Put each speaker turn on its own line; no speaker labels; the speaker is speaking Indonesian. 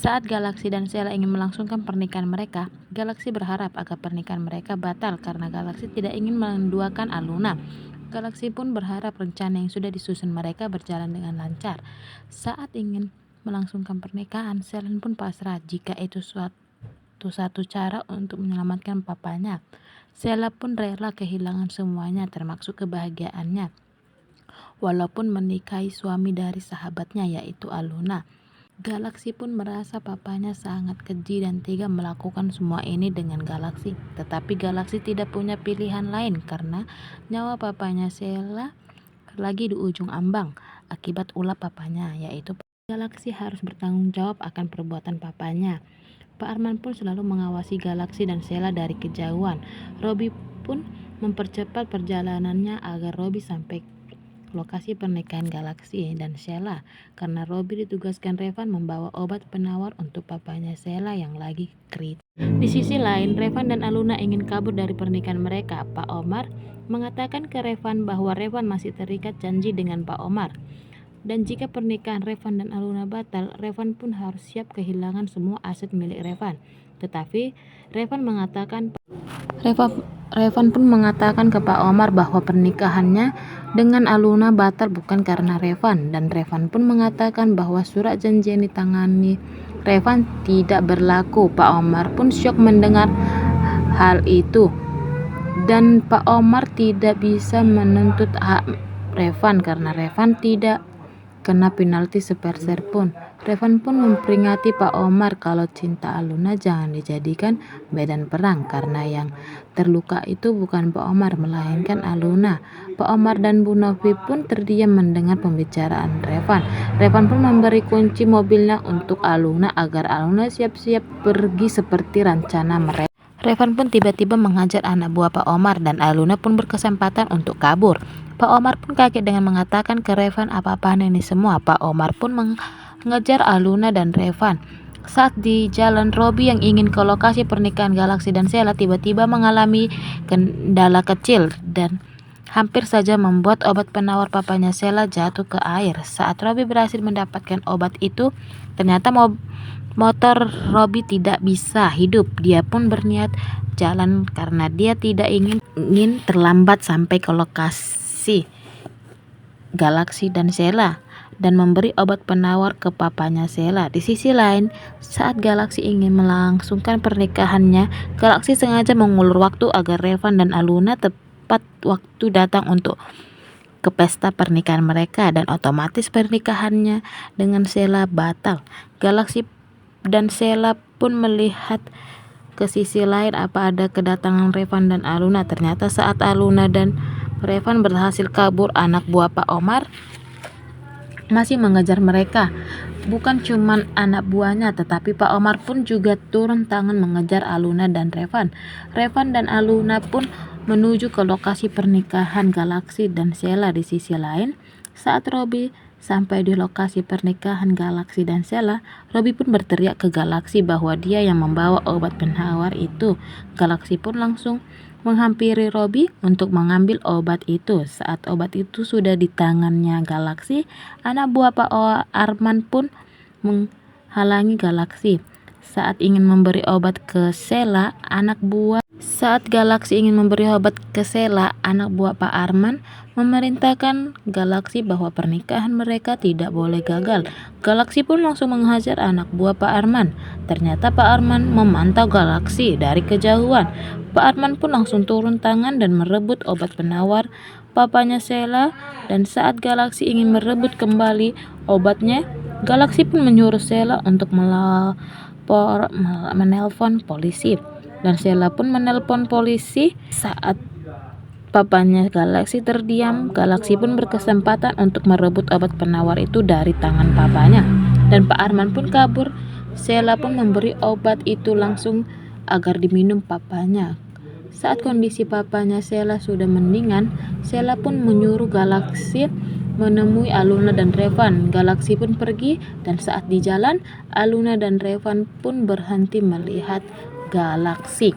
Saat Galaksi dan Sheila ingin melangsungkan pernikahan mereka, Galaksi berharap agar pernikahan mereka batal karena Galaksi tidak ingin menduakan Aluna. Galaksi pun berharap rencana yang sudah disusun mereka berjalan dengan lancar. Saat ingin melangsungkan pernikahan, Sheila pun pasrah jika itu satu cara untuk menyelamatkan papanya. Sheila pun rela kehilangan semuanya termasuk kebahagiaannya, walaupun menikahi suami dari sahabatnya yaitu Aluna. Galaksi pun merasa papanya sangat keji dan tega melakukan semua ini dengan Galaksi. Tetapi Galaksi tidak punya pilihan lain karena nyawa papanya Sheila lagi di ujung ambang akibat ulah papanya, yaitu Galaksi harus bertanggung jawab akan perbuatan papanya. Pak Arman pun selalu mengawasi Galaksi dan Sheila dari kejauhan. Robby pun mempercepat perjalanannya agar Robby sampai lokasi pernikahan Galaksi dan Sheila karena Robby ditugaskan Revan membawa obat penawar untuk papanya Sheila yang lagi kritis. Di sisi lain, Revan dan Aluna ingin kabur dari pernikahan mereka. Pak Omar mengatakan ke Revan bahwa Revan masih terikat janji dengan Pak Omar. Dan jika pernikahan Revan dan Aluna batal, Revan pun harus siap kehilangan semua aset milik Revan. Tetapi Revan pun mengatakan ke Pak Omar bahwa pernikahannya dengan Aluna batal bukan karena Revan, dan Revan pun mengatakan bahwa surat janji yang ditangani Revan tidak berlaku. Pak Omar pun syok mendengar hal itu, dan Pak Omar tidak bisa menuntut hak Revan karena Revan tidak kena penalti sepeser pun. Revan pun memperingati Pak Omar kalau cinta Aluna jangan dijadikan medan perang karena yang terluka itu bukan Pak Omar melainkan Aluna. Pak Omar dan Bu Novi pun terdiam mendengar pembicaraan Revan. Revan pun memberi kunci mobilnya untuk Aluna agar Aluna siap-siap pergi seperti rencana mereka. Revan pun tiba-tiba menghajar anak buah Pak Omar dan Aluna pun berkesempatan untuk kabur. Pak Omar pun kaget dengan mengatakan ke Revan apa-apaan ini semua. Pak Omar pun mengejar Aluna dan Revan. Saat di jalan, Robby yang ingin ke lokasi pernikahan Galaksi dan Sheila tiba-tiba mengalami kendala kecil dan hampir saja membuat obat penawar papanya Sheila jatuh ke air. Saat Robby berhasil mendapatkan obat itu, ternyata motor Robby tidak bisa hidup. Dia pun berniat jalan karena dia tidak ingin terlambat sampai ke lokasi Galaksi dan Sheila dan memberi obat penawar ke papanya Sheila. Di sisi lain, saat Galaksi ingin melangsungkan pernikahannya, Galaksi sengaja mengulur waktu agar Revan dan Aluna tepat waktu datang untuk ke pesta pernikahan mereka, dan otomatis pernikahannya dengan Sheila batal. Galaksi dan Sheila pun melihat ke sisi lain apa ada kedatangan Revan dan Aluna. Ternyata saat Aluna dan Revan berhasil kabur, anak buah Pak Omar masih mengejar mereka. Bukan cuma anak buahnya, tetapi Pak Omar pun juga turun tangan mengejar Aluna dan Revan. Revan dan Aluna pun menuju ke lokasi pernikahan Galaksi dan Sheila. Di sisi lain, saat Robby sampai di lokasi pernikahan Galaksi dan Sheila, Robby pun berteriak ke Galaksi bahwa dia yang membawa obat penawar itu. Galaksi pun langsung menghampiri Robby untuk mengambil obat itu. Saat obat itu sudah di tangannya Galaksi, anak buah Pak Arman pun menghalangi Galaksi. Saat ingin memberi obat ke Sheila, Saat Galaksi ingin memberi obat ke Sheila, anak buah Pak Arman memerintahkan Galaksi bahwa pernikahan mereka tidak boleh gagal. Galaksi pun langsung menghajar anak buah Pak Arman. Ternyata Pak Arman memantau Galaksi dari kejauhan. Pak Arman pun langsung turun tangan dan merebut obat penawar papanya Sheila, dan saat Galaksi ingin merebut kembali obatnya, Galaksi pun menyuruh Sheila untuk menelpon polisi, dan Sheila pun menelpon polisi. Saat papanya Galaksi terdiam, Galaksi pun berkesempatan untuk merebut obat penawar itu dari tangan papanya, dan Pak Arman pun kabur. Sheila pun memberi obat itu langsung agar diminum papanya. Saat kondisi papanya Sheila sudah mendingan, Sheila pun menyuruh Galaksi menemui Aluna dan Revan. Galaksi pun pergi, dan saat di jalan, Aluna dan Revan pun berhenti melihat Galaksi.